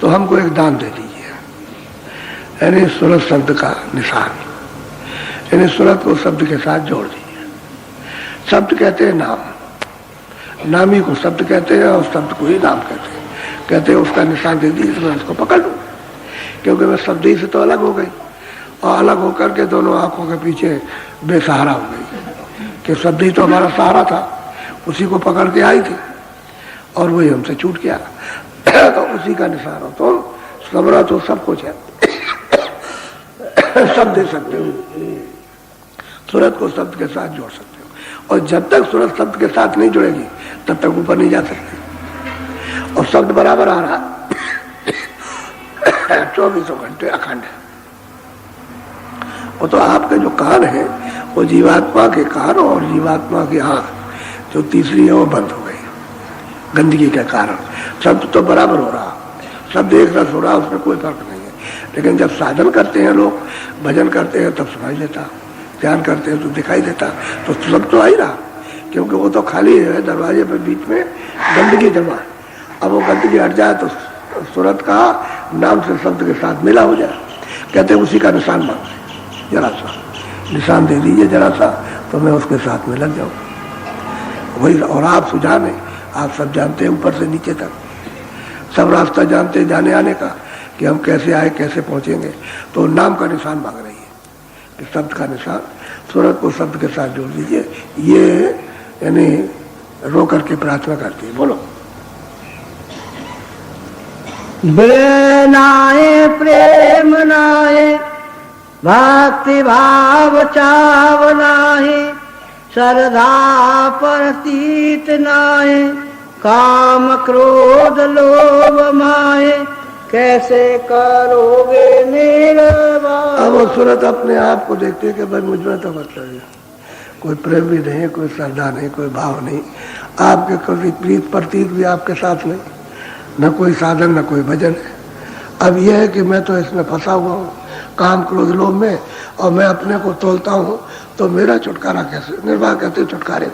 तो हमको एक दान दे दीजिए, यानी सूरत शब्द का निशान, यानी सूरत को शब्द के साथ जोड़ दीजिए। शब्द कहते हैं नाम, नामी को शब्द कहते हैं और शब्द को ही नाम कहते हैं उसका निशान दे दीजिए तो मैं उसको पकड़ लूँ, क्योंकि मैं शब्द ही से तो अलग हो गई और अलग होकर के दोनों आंखों के पीछे बेसहारा हो गई कि शब्द ही तो हमारा सहारा था, उसी को पकड़ के आई थी और वही हमसे छूट गया। तो उसी का निशान हो तो समरा तो सब कुछ है, सब दे सकते हो, सूरत को शब्द के साथ जोड़ सकते हो, और जब तक सूरत शब्द के साथ नहीं जुड़ेगी तब तक ऊपर नहीं जा सकती। और शब्द बराबर आ रहा 24 घंटे अखंड है। वो तो आपके जो कान है वो जीवात्मा के कान और जीवात्मा की आंख जो तीसरी है वो बंद हो गई गंदगी के कारण। शब्द तो बराबर हो रहा, शब्द एक रस हो रहा, उसमें कोई फर्क नहीं है। लेकिन जब साधन करते हैं लोग, भजन करते हैं तब सुनाई देता, ध्यान करते हैं तो दिखाई देता, तो शब्द तो आ ही रहा, क्योंकि वो तो खाली है, दरवाजे पर बीच में गंदगी जमा। अब वो गंदगी हट जाए तो सूरत का नाम से शब्द के साथ मिला हो जाए। कहते हैं उसी का निशान मांगते, जरा सा निशान दे दीजिए जरा सा, तो मैं उसके साथ में लग जाऊँ वही। और आप सुझाने, आप सब जानते हैं ऊपर से नीचे तक सब रास्ता जानते हैं जाने आने का, कि हम कैसे आए कैसे पहुंचेंगे। तो नाम का निशान मांग रही है कि शब्द का निशान, सूरत को शब्द के साथ जोड़ दीजिए। ये यानी रो करके प्रार्थना करती है। बोलो। नाए प्रेम नाए भक्ति भाव चाव नाहे, श्रद्धा प्रतीत नाहे, काम क्रोध लोभ माहे, कैसे करोगे मेरा। अब वो सूरत अपने आप को देखते है कि भाई मुझ में तो मतलब है कोई प्रेम भी नहीं, कोई श्रद्धा नहीं, कोई भाव नहीं, आपके कोई प्रीत प्रतीत भी आपके साथ नहीं, न कोई साधन न कोई भजन है। अब यह है कि मैं तो इसमें फंसा हुआ हूँ काम क्रोध लोभ में, और मैं अपने को तोलता हूँ, तो मेरा छुटकारा कैसे, निर्वाह कहते छुटकारे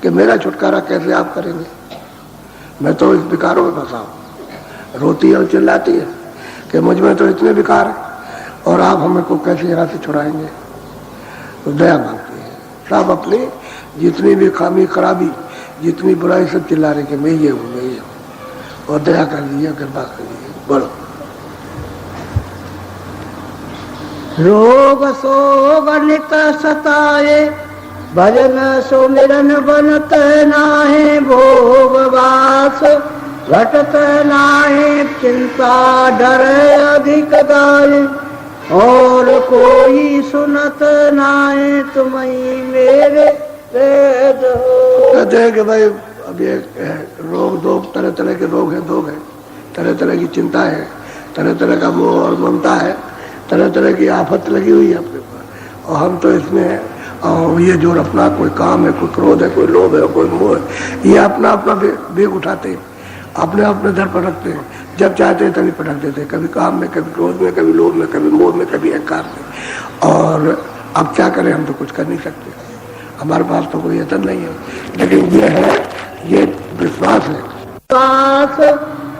कि मेरा छुटकारा कैसे आप करेंगे। मैं तो इस विकारों में फंसा हूँ। रोती है और चिल्लाती है कि मुझ में तो इतने विकार है और आप हमें को कैसे यहाँ से छुड़ाएंगे। तो दया मांगती है, सब अपनी जितनी भी खामी खराबी जितनी बुराई सब चिल्ला रहे कि मैं ये हूँ मैं ये हूँ, और दया कर दीजिए कृपा कर दीजिए। बोलो। रोग सोग नित सताए, भजन सुमिरन बनत नाहे, भोग वास घटत नाहे, चिंता डर अधिक दाए, और कोई सुनत नाहे, तुम्हीं मेरे वेद हो। कहते हैं कि भाई अब ये रोग दो तरह तरह के रोग हैं, दो हैं, तरह तरह की चिंता है, तरह तरह का मोह और ममता है, तरह तरह की आफत लगी हुई है अपने ऊपर, और हम तो इसमें और ये जो अपना कोई काम है, कोई क्रोध है, कोई लोभ है, कोई मोह है, ये अपना अपना बेग उठाते हैं, अपने अपने दर पर रखते हैं, जब चाहते हैं तभी पटक देते हैं, कभी काम में, कभी क्रोध में, कभी लोभ में, कभी मोह में, कभी अहंकार में। और अब क्या करें, हम तो कुछ कर नहीं सकते, हमारे पास तो कोई यतन नहीं है। लेकिन ये है, ये विश्वास है।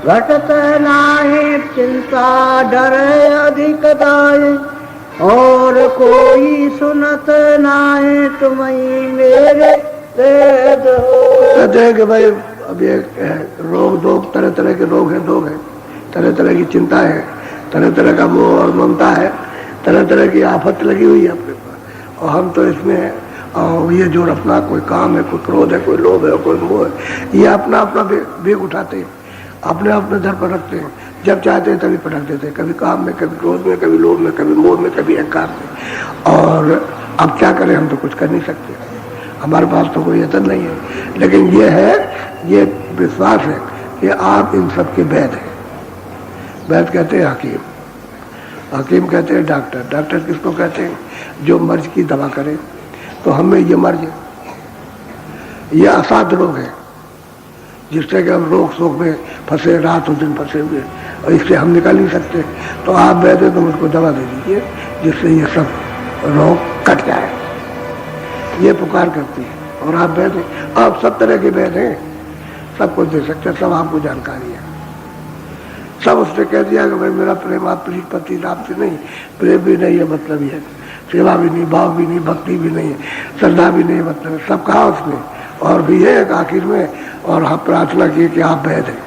घटत नाहे, चिंता डर अधिक दाए, और कोई सुनत नाहे, तुम्हीं मेरे वेद हो। कहते हैं कि भाई अब ये रोग दो तरह तरह के रोग हैं, दो हैं, तरह तरह की चिंता है, तरह तरह का मोह और ममता है, तरह तरह की आफत लगी हुई है अपने ऊपर, और हम तो इसमें और ये जो अपना कोई काम है, कोई क्रोध है, कोई लोभ है, कोई मोह है, ये अपना अपना बेग उठाते हैं, अपने अपने दर पर रखते हैं, जब चाहते हैं तभी पटक देते हैं, कभी काम में, कभी क्रोध में, कभी लोभ में, कभी मोह में, कभी अहंकार में। और अब क्या करें, हम तो कुछ कर नहीं सकते, हमारे पास तो कोई यतन नहीं है। लेकिन ये है, ये विश्वास है कि आप इन सब के वैद्य हैं। वैद्य कहते हैं हकीम, हकीम कहते हैं डॉक्टर, डॉक्टर किसको कहते हैं, जो मर्ज की दवा करे। तो हमें ये मर्ज, ये असाध्य रोग है, जिससे कि हम रोग शोक में फंसे, रात और दिन फंसे हुए, और इससे हम निकल नहीं सकते। तो आप वैद्य तो मुझको दवा दे दीजिए जिससे ये सब रोग कट जाए, ये पुकार करती है। और आप वैद्य, आप सब तरह के वैद्य हैं, सब कुछ दे सकते हैं, सब आपको जानकारी है, सब उसने कह दिया कि भाई मेरा प्रेम आप पति आपसे नहीं, प्रेम भी नहीं है, मतलब ही है, सेवा भी नहीं, भाव भी नहीं, भक्ति भी नहीं है, श्रद्धा भी नहीं, मतलब सब कहा उसने। और भी है आखिर में, और हम प्रार्थना की कि आप वैद्य हैं,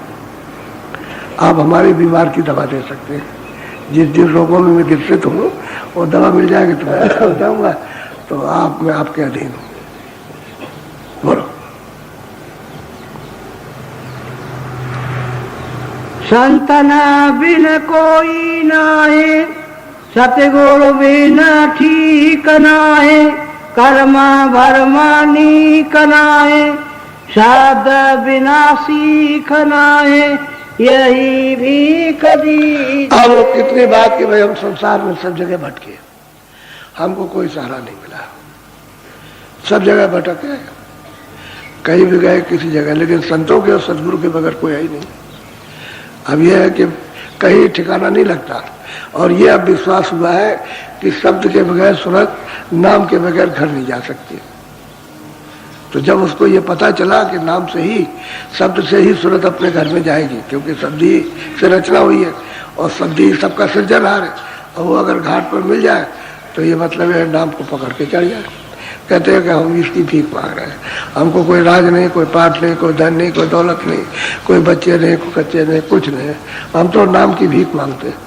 आप हमारी बीमार की दवा दे सकते हैं, जिस रोगों में मैं ग्रसित हूँ वो दवा मिल जाएगी तो मैं हो जाऊंगा, तो मैं आपके अधीन हूँ। बोलो। संतन बिन कोई नाहे, सतगुरु बिन ठीक नाहे, कर्मा भरमा नीक नाहे, शब्द बिना सीख नाहे, यही भी कदी। अब कितनी बात कि भाई हम संसार में सब जगह भटके, हमको कोई सहारा नहीं मिला, सब जगह भटके, कहीं भी गए किसी जगह, लेकिन संतों के और सदगुरु के बगैर कोई आई नहीं। अब यह है कि कहीं ठिकाना नहीं लगता, और ये अब विश्वास हुआ है कि शब्द के बगैर सूरत, नाम के बगैर घर नहीं जा सकती। तो जब उसको ये पता चला कि नाम से ही, शब्द से ही सूरत अपने घर में जाएगी, क्योंकि शब्द ही से रचना हुई है और शब्द ही सबका सृजनहार है, और वो अगर घाट पर मिल जाए तो ये मतलब है नाम को पकड़ के चढ़ जाए। कहते हैं कि हम इसकी भीख मांग रहे हैं, हमको कोई राज नहीं, कोई पाठ नहीं, कोई धन नहीं, कोई दौलत नहीं, कोई बच्चे नहीं, कोई कच्चे नहीं, कुछ नहीं, हम तो नाम की भीख मांगते हैं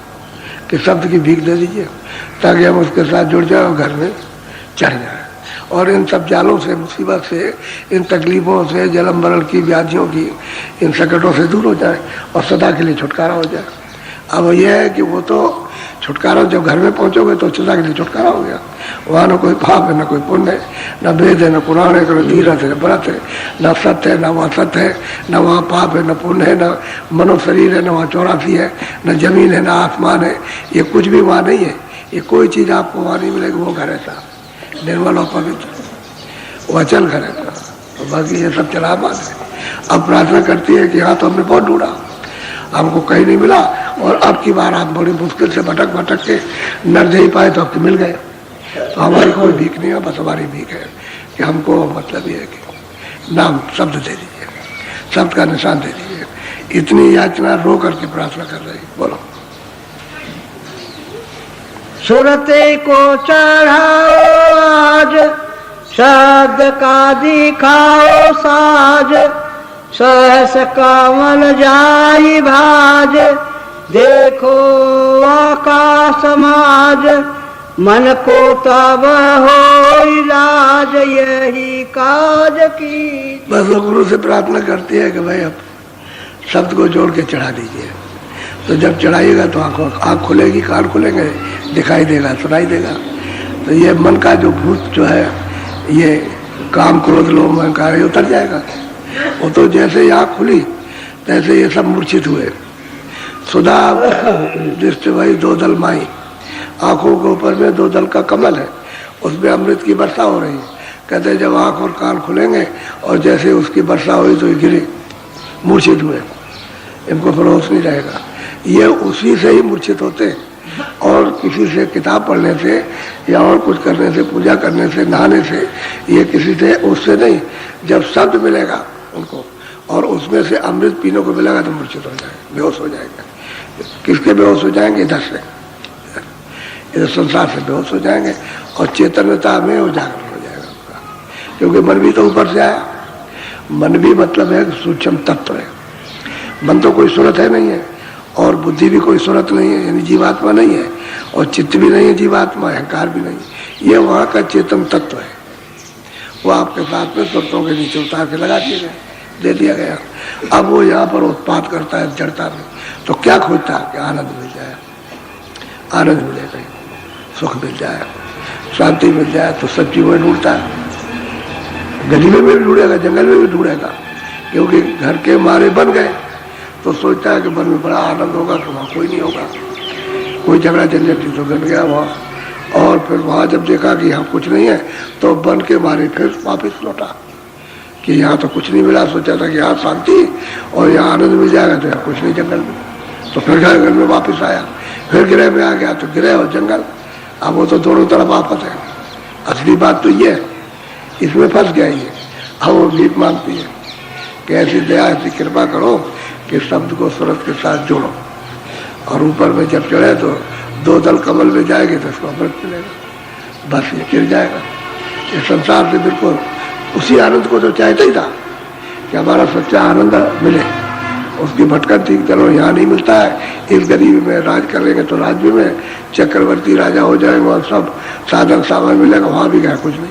कि शब्द की भीख दे दीजिए ताकि हम उसके साथ जुड़ जाए और घर में चढ़ जाए, और इन सब जालों से, मुसीबत से, इन तकलीफों से, जलम बरल की व्याधियों की, इन संकटों से दूर हो जाए और सदा के लिए छुटकारा हो जाए। अब यह है कि वो तो छुटकारा, जब घर में पहुंचोगे तो सदा के लिए छुटकारा हो गया। वहाँ न कोई पाप है, न कोई पुण्य है, न वेद है, न पुराण है, न तीरथ है, न व्रत है, न सत्य है, न वहाँ सत्य है, न वहाँ पाप है, न पुण्य है, न मनो शरीर है, न वहाँ 84 है, न जमीन है, न आसमान है, ये कुछ भी वहाँ नहीं है। ये कोई चीज़ आपको वहाँ नहीं मिलेगी। वो घर ऐसा निर्मल और पवित्र, वो अचल घर है, तो बाकी ये सब चला बात है। अब प्रार्थना करती है कि हाँ तो हमने बहुत ढूंढा, हमको कहीं नहीं मिला, और अब की बार आप बड़ी मुश्किल से भटक भटक के नर दे ही पाए तो आपको मिल गए। तो हमारी कोई भीख नहीं है, बस हमारी भीख है कि हमको मतलब ये है कि नाम शब्द दे दीजिए, शब्द का निशान दे दीजिए। इतनी याचना रो करके प्रार्थना कर रही। बोलो। सुरते को चढ़ाओ आज, शब्द का दिखाओ साज, सहस कामल जाई भाज, देखो आकाश समाज, मन को तब हो इलाज, यही काज की। बस वो गुरु से प्रार्थना करती है कि भाई अब शब्द को जोड़ के चढ़ा दीजिए। तो जब चढ़ाइएगा तो आँख खुलेगी, कान खुलेंगे, दिखाई देगा, सुनाई देगा। तो ये मन का जो भूत जो है, ये काम क्रोध लोभ अहंकार, ये उतर जाएगा। वो तो जैसे ही आँख खुली तैसे ये सब मूर्छित हुए। सुधा दृष्टि वही दो दल माई, आंखों के ऊपर में 2 दल का कमल है, उसमें अमृत की वर्षा हो रही है। कहते हैं जब आँख और कान खुलेंगे और जैसे उसकी वर्षा हुई तो ये गिरे, मूर्छित हुए, इनको फिर होश नहीं रहेगा। ये उसी से ही मूर्छित होते हैं, और किसी से किताब पढ़ने से या और कुछ करने से, पूजा करने से, नहाने से, ये किसी से उससे नहीं। जब शब्द मिलेगा उनको और उसमें से अमृत पीने को मिलेगा तो मूर्छित हो जाएगा, बेहोश हो जाएगा। किसके बेहोश हो जाएंगे? इधर से, इधर संसार से बेहोश हो जाएंगे, और चेतनता में उजागर हो जाएगा उनका, क्योंकि मन भी तो ऊपर से आया। मन भी मतलब है सूक्ष्म तत्व है। मन तो कोई सूरत है नहीं है, और बुद्धि भी कोई सूरत नहीं है, यानी जीवात्मा नहीं है, और चित्त भी नहीं है जीवात्मा, अहंकार भी नहीं है। ये वहाँ का चेतन तत्व है, वो आपके साथ में सुरतों के नीचे उतार के लगा दिए गए, दे दिया गया। अब वो यहाँ पर उत्पात करता है जड़ता में, तो क्या खोजता है कि आनंद मिल जाए, आनंद मिले, कहीं सुख मिल जाए, शांति मिल जाए, तो सब चीज़ में ढूंढता है। गली में भी ढूंढेगा, जंगल में भी ढूंढेगा, क्योंकि घर के मारे बन गए तो सोचता है कि वन में बड़ा आनंद होगा, तो वहाँ कोई नहीं होगा, कोई झगड़ा झंझट तो बन गया वहाँ। और फिर वहाँ जब देखा कि यहाँ कुछ नहीं है तो वन के मारे फिर वापिस लौटा कि यहाँ तो कुछ नहीं मिला। सोचा था कि यहाँ शांति और यहाँ आनंद मिल जाएगा, तो यहाँ कुछ नहीं जंगल में। तो फिर जंगल में वापस आया, फिर गृह में आ गया, तो गृह और जंगल, अब वो तो दोनों तरफ आपस है। असली बात तो ये है, इसमें फंस गया ये। अब वो भीख मांगती है कि ऐसी दया, ऐसी कृपा करो कि शब्द को सूरत के साथ जोड़ो। और ऊपर में जब चढ़े तो 2 दल कमल में जाएंगे तो उसको अमृत मिलेगा, बस ये गिर जाएगा। ये संसार से बिल्कुल उसी आनंद को तो चाहता ही था कि हमारा सच्चा आनंद मिले। उसकी भटकन थी, चलो यहाँ नहीं मिलता है, इस गरीबी में राज करेंगे तो राज्य में चक्रवर्ती राजा हो जाएंगे और सब साधन सामान मिलेगा, वहाँ भी गया कुछ नहीं।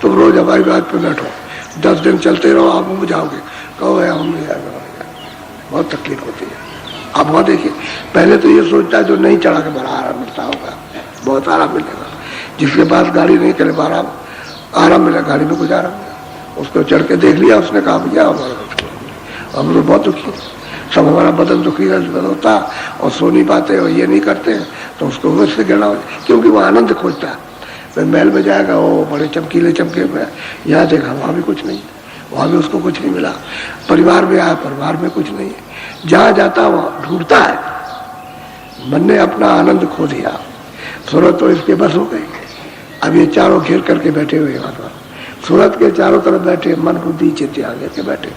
तुम रोज हवाई जहाज पे बैठो, 10 दिन चलते रहो, आप उब जाओगे, कहो हम नहीं जाएगा, बहुत तकलीफ होती है। आप वहाँ देखिए, पहले तो ये सोचता है जो नहीं चढ़ा के बड़ा आराम मिलता होगा, बहुत आराम मिलेगा। जिसके पास गाड़ी नहीं चले आराम मिला, गाड़ी में कुछ आराम मिला। उसको चढ़ के देख लिया, उसने कहा भैया हमारा हम लोग बहुत दुखी, सब हमारा बदन दुखी होता और सो नहीं पाते और ये नहीं करते, तो उसको उससे गिरना हो, क्योंकि वो आनंद खोजता है। फिर महल में जाएगा, वो बड़े चमकीले चमके में, यहाँ देखा वहाँ भी कुछ नहीं, वहाँ भी उसको कुछ नहीं मिला। परिवार में आया, परिवार में कुछ नहीं है। जहाँ जाता वहाँ ढूंढता है। मन ने अपना आनंद खो दिया, सूरत तो इसके बस हो गई। अब ये चारों घेर करके बैठे हुए वहाँ पर, सूरत के चारों तरफ बैठे, मन बुद्धि चित्त आगे के बैठे।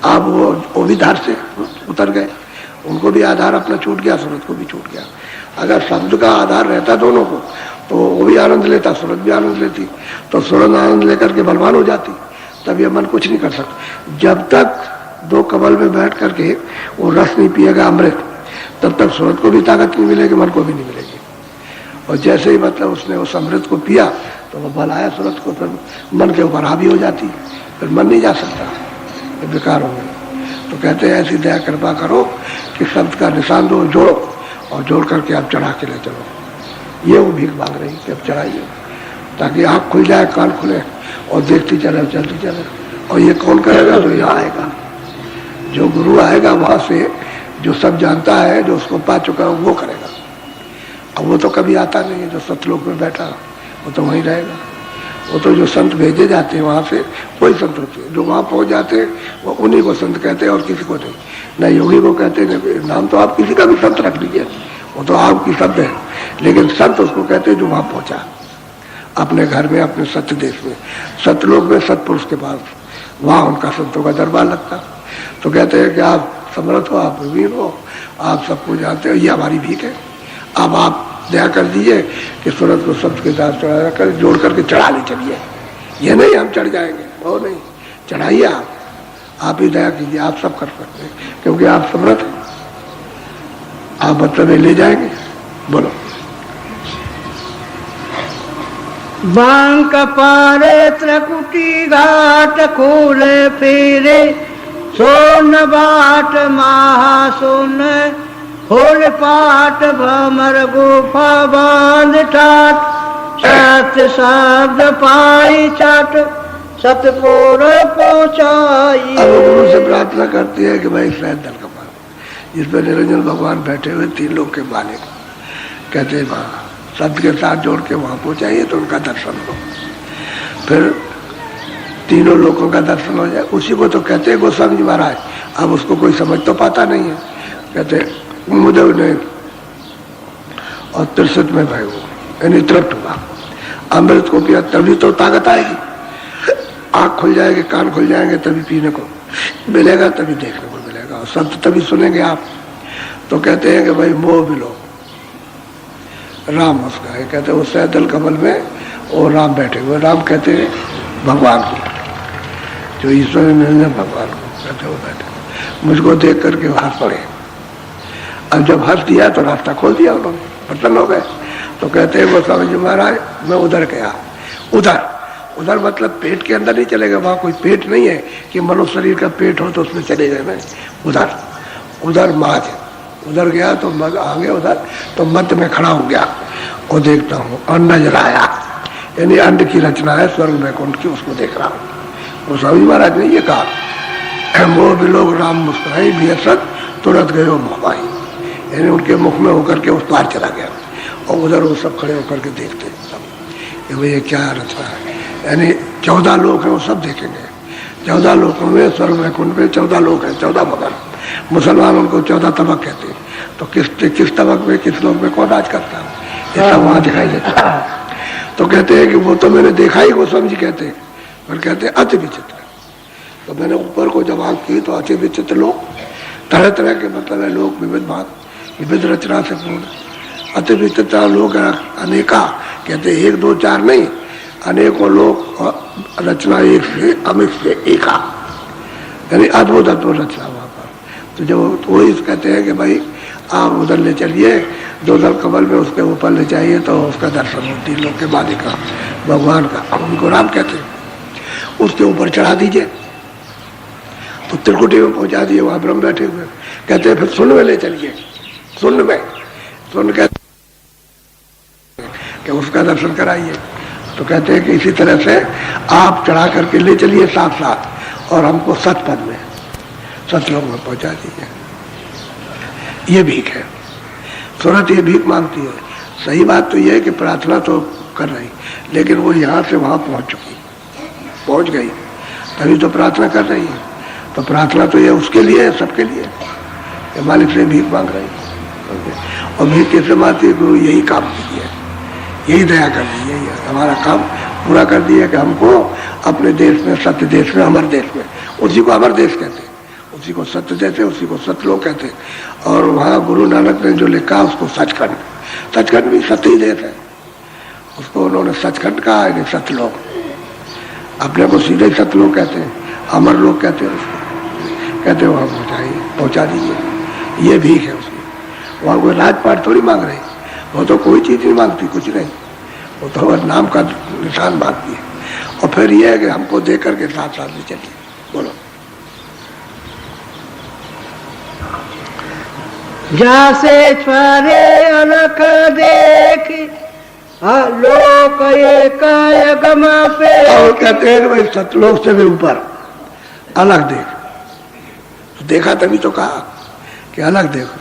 अब वो भी धार से उतर गए, उनको भी आधार अपना छूट गया, सूरत को भी छूट गया। अगर शब्द का आधार रहता दोनों को तो वो भी आनंद लेता, सूरत भी आनंद लेती, तो सूरत आनंद लेकर के बलवान हो जाती। तब ये मन कुछ नहीं कर सकता। जब तक 2 कमल में बैठ करके वो रस नहीं पिएगा अमृत, तब तक सूरत को भी ताकत नहीं मिलेगी, मन को भी नहीं मिलेगी। और जैसे ही मतलब उसने उस अमृत को पिया तो वो बल आया सूरत को, फिर मन के ऊपर हावी हो जाती, फिर मन नहीं जा सकता, ये बेकार हो गई। तो कहते हैं ऐसी दया कृपा करो कि शब्द का निशान दो, जोड़ो और जोड़ करके आप चढ़ा के ले चलो। ये वो भीख मांग रही कि अब चढ़ाइए, ताकि आँख खुल जाए, कान खुले और देखती चले, चलती चले। और ये कौन करेगा? तो यहाँ आएगा, जो गुरु आएगा वहाँ से, जो सब जानता है, जो उसको पा चुका है, वो करेगा। अब वो तो कभी आता नहीं है, जो सतलोक में बैठा वो तो वहीं रहेगा। वो तो जो संत भेजे जाते हैं वहाँ से, वही संत होते हैं। जो वहाँ पहुँच जाते हैं वो उन्हीं को संत कहते हैं और किसी को नहीं। न योगी को कहते हैं, नाम तो आप किसी का भी संत रख लीजिए, वो तो आपकी शब्द है, लेकिन संत उसको कहते हैं जो वहाँ पहुँचा, अपने घर में, अपने सत्य देश में, सतलोक में, सतपुरुष के पास, वहाँ उनका संतों का दरबार लगता। तो कहते हैं कि आप समर्थ हो, आप वीर हो, आप सबको जानते हो, ये हमारी भीख है। अब आप दया कर दीजिए कि सूरत को शब्द के साथ चढ़ा कर जोड़ करके चढ़ा ले चलिए। ये नहीं हम चढ़ जाएंगे, वो नहीं, चढ़ाइए आप ही दया कीजिए, आप सब कर सकते हैं, क्योंकि आप समर्थ हैं, आप मतलब ले जाएंगे। बोलो। बांक पारे त्रिकुटी घाट खोले फेरे, सोन बाट महासोन होल पाट भमर गुफा बांध ठाट, सत्य शब्द पाई चाट सतपुर पहुंचाई। अब गुरु से प्रार्थना करती है कि भाई शायद दल का पार, जिसमें निरंजन भगवान बैठे हुए 3 लोग के मालिक, कहते हैं वहाँ शब्द के साथ जोड़ के वहाँ पहुँचाइए तो उनका दर्शन हो, फिर तीनों लोगों का दर्शन हो जाए। उसी को तो कहते हैं गोस्वामी जी महाराज। अब उसको कोई समझ तो पाता नहीं है। कहते मुझे नहीं, और 63 में भाई वो यानी तृप्त हुआ, अमृत को पिया, तभी तो ताकत आएगी, आँख खुल जाएगी, कान खुल जाएंगे, तभी पीने को मिलेगा, तभी देखने को मिलेगा, और शब्द तभी सुनेंगे आप। तो कहते हैं कि भाई मोह मिलो, राम उसका है, कहते हैं उस सैदल कमल में वो राम बैठे हुए, राम कहते हैं भगवान को, जो ईश्वर मिलने भगवान को कहते वो बैठे, मुझको देख करके हंस पड़े। अब जब हंस दिया तो रास्ता खोल दिया उन्होंने, प्रसन्न हो गए। तो कहते हैं गोस्वामी जी महाराज मैं उधर गया, उधर मतलब पेट के अंदर नहीं चले गए, वहाँ कोई पेट नहीं है कि मनुष्य शरीर का पेट हो तो उसमें चले गए। मैं उधर माँ है, उधर गया तो आगे उधर तो मध्य में खड़ा हो गया, वो देखता हूँ और नजर आया, यानी अंड की रचना है स्वर्ग वैकुंठ की, उसको देख रहा हूँ। गोस्वामी महाराज ने ये कहा, वो भी लोग राम मुस्कुराई भी असत तुरंत गए वो मुखमाई, यानी उनके मुख में होकर के उस पार चला गया। और उधर वो सब खड़े होकर के देखते सब, ये क्या रचना है, यानी 14 लोग हैं, वो सब देखेंगे। 14 लोगों में स्वर्ग वैकुंठ में 14 लोग हैं, 14 मगर मुसलमान उनको 14 तबक कहते हैं। तो किस तबक में, किस लोग में कौन राज करता है, ये सब वहाँ दिखाई देता है। तो कहते हैं कि वो तो मैंने देखा ही, गोस्वामी जी कहते हैं, पर कहते हैं अति विचित्र। तो मैंने ऊपर को जब आँख की तो अति विचित्र लोग, तरह तरह के मतलब है लोग, विविध भाग, विविध रचना से पूर्ण, अति विचित्र लोग अनेका, कहते एक दो चार नहीं, अनेकों लोग रचना एक से अमित से एका, यानी अद्भुत अद्भुत रचना वहां पर। तो जब वो इस कहते हैं कि भाई आप उधर ले चलिए, दो दल कमल में उसके ऊपर ले जाइए तो उसका दर्शन हो, 3 लोग के मालिक का, भगवान का, उनको राम कहते हैं, उसके ऊपर चढ़ा दीजिए। तो त्रिकुटी में पहुंचा दिए, वहां ब्रह्म बैठे हुए, कहते हैं फिर सुन में ले चलिए, सुन कहते कि उसका दर्शन कराइए। तो कहते हैं कि इसी तरह से आप चढ़ा करके ले चलिए साथ साथ, और हमको सतपद में, सतलोक में पहुंचा दीजिए। ये भीख है, सूरत ये भीख मांगती है। सही बात तो ये है कि प्रार्थना तो कर रही, लेकिन वो यहाँ से वहां पहुंच गई, तभी तो प्रार्थना कर रही है। तो प्रार्थना तो ये उसके लिए है, सबके लिए, ये मालिक से भीख मांग रही है। और भीख कैसे मांगती है? गुरु यही काम कीजिए, यही दया कर दी, यही हमारा काम पूरा कर दिया कि हमको अपने देश में, सत्य देश में, अमर देश में, उसी को अमर देश कहते हैं, उसी को सत्य देश है, उसी को सतलोक कहते हैं। और वहाँ गुरु नानक ने जो लिखा उसको सचखंड, सचखंड भी सत्य ही देश है, उसको उन्होंने सचखंड कहा है, सतलोक। अपने को सीधे सतलोक कहते हैं, अमर लोग कहते हैं उसको, कहते हैं वहाँ पहुँचा दीजिए। ये भीख है उसकी। वहाँ कोई राजपाट थोड़ी मांग रही, वो तो कोई चीज नहीं मांगती, कुछ नहीं, वो तो हमारे नाम का निशान मांगती है। और फिर ये है कि हमको दे करके साथ साथ में चलिए। बोलो। जासे छुआरे अलख देख लोक एक गमा पे। और कहते हैं कि भाई सतलोक से भी ऊपर अलग देख, तो देखा तभी तो कहा कि अलग देखो,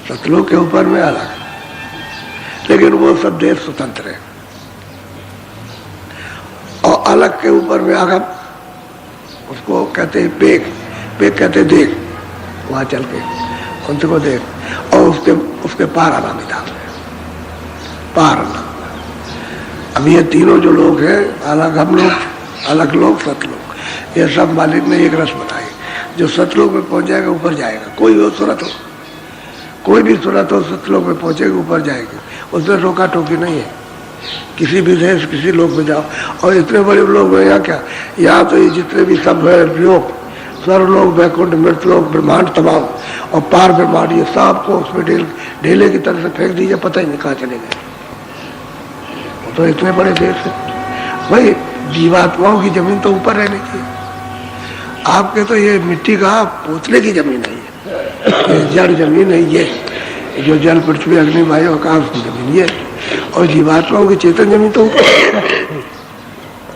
सतलोक के ऊपर में अलग, लेकिन वो सब देश स्वतंत्र है। और अलग के ऊपर में आगम, उसको कहते हैं पेक, पेक कहते देख, वहां चल के उनसे को देख, और उसके पार आना मिला, पार आना। अब ये तीनों जो लोग हैं, अलग हम लोग, अलग लोग, सतलोक, ये सब मालिक ने एक रस बनाई। जो सतलोक में पहुंच जाएगा ऊपर जाएगा, कोई भी सूरत हो, कोई भी सूरत हो, सतलोक में पहुंचेगी ऊपर जाएगी, उसमें रोका टोकी नहीं है। किसी भी देश, किसी लोक में जाओ, और इतने बड़े लोग हैं यहाँ, क्या यहाँ तो ये जितने भी सब है लोग, स्वर्गलोक, वैकुंठ, मृतलोक, ब्रह्मांड तमाम, और पार ब्रह्मांड, ये सब को उसमें ढेले की तरह से फेंक दीजिए, पता ही नहीं कहाँ चले गए। तो इतने बड़े देश है भाई, जीवात्माओं की जमीन तो ऊपर रहने की, आपके तो ये मिट्टी का पोतले की जमीन है, ये जड़ जमीन है, ये जो जल, पृथ्वी, अग्नि, वायु, आकाश की जमीन ये, और जीवात्माओं की चेतन जमीन तो ऊपर,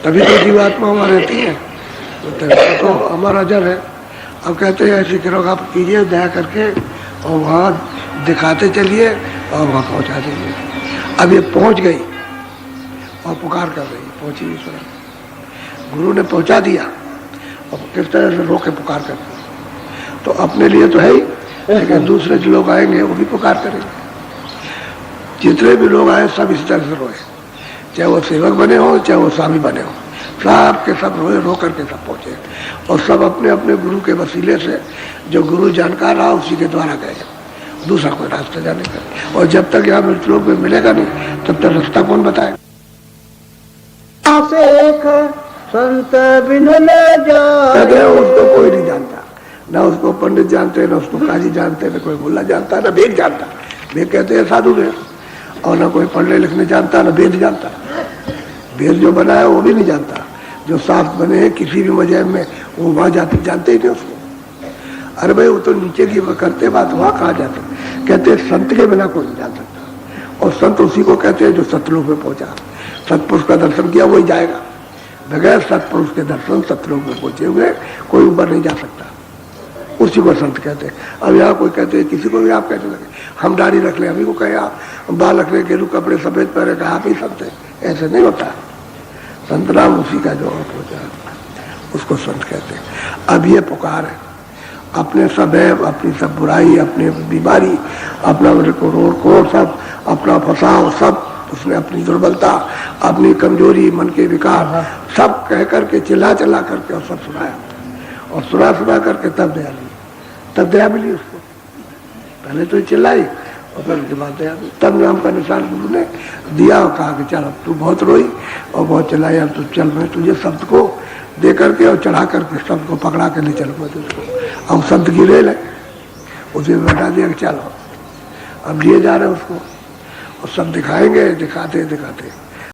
तभी तो जीवात्मा हमारे रहती है, तो हमारा जड़ है। अब कहते हैं ऐसी करो, आप कीजिए दया करके, और वहाँ दिखाते चलिए और वहाँ पहुँचा दीजिए। अब ये पहुँच गई और पुकार कर रही, पहुँची ईश्वर, गुरु ने पहुँचा दिया, और किस तरह से रोके पुकार करते, तो अपने लिए तो है ही, लेकिन दूसरे जो लोग आएंगे वो भी पुकार करेंगे। जितने भी लोग आए सब इस तरह से रोए, चाहे वो सेवक बने हो, चाहे वो स्वामी बने हो, सब के सब रोए, रो करके सब पहुंचे, और सब अपने अपने गुरु के वसीले से, जो गुरु जानकार रहा उसी के द्वारा गए, दूसरा कोई रास्ता जाने का। और जब तक यहाँ मृतलोक में मिलेगा नहीं, तब तक रास्ता कौन बताएगा? संत बिन उसको कोई नहीं जानता, ना उसको पंडित जानते, ना उसको काजी जानते, ना कोई मुल्ला जानता, ना वेद जानता, वेद कहते हैं साधु वेद, और ना कोई पढ़ने लिखने जानता, ना वेद जानता। वेद जो बना है वो भी नहीं जानता, जो शास्त्र बने हैं किसी भी मजहब में, वो वहां जानते ही नहीं उसको। अरे भाई वो तो नीचे की करते बात, वहां कहा जाता, कहते संत के बिना कोई नहीं जान सकता, और संत उसी को कहते हैं जो सतलोक में पहुंचा, सतपुरुष का दर्शन किया वही जाएगा। बगैर सतपुरुष के दर्शन सतलोक में पहुंचे हुए कोई ऊपर नहीं जा सकता, उसी को संत कहते हैं। अब यहाँ कोई कहते हैं, किसी को भी आप कहने लगे हम दाढ़ी रख ले, अभी को कहे आप बाल रख ले, गेरू कपड़े सफेद पहने का आप ही संत है, ऐसे नहीं होता। संत नाम उसी का जो पहुंचा उसको संत कहते हैं। अब ये पुकार है, अपने सब है, अपनी सब बुराई, अपनी बीमारी, अपना रोड सब, अपना फसाव सब, उसने अपनी दुर्बलता, अपनी कमजोरी, मन के विकार सब कह करके चिल्ला चिल्ला करके और सब सुनाया, और सुना सुना करके तब दया ली, तब दया मिली उसको। पहले तो चिल्लाई और फिर उसके बाद तब नाम का निशान गुरु ने दिया और कहा कि चल अब तू बहुत रोई और बहुत चिल्लाई, अब तू चल मैं तुझे शब्द को दे करके और चढ़ा करके शब्द को पकड़ा के ले चल पाते उसको। अब शब्द की रेल है, उसे बैठा दिया कि चलो अब लिए जा रहे उसको और सब दिखाएंगे, दिखाते दिखाते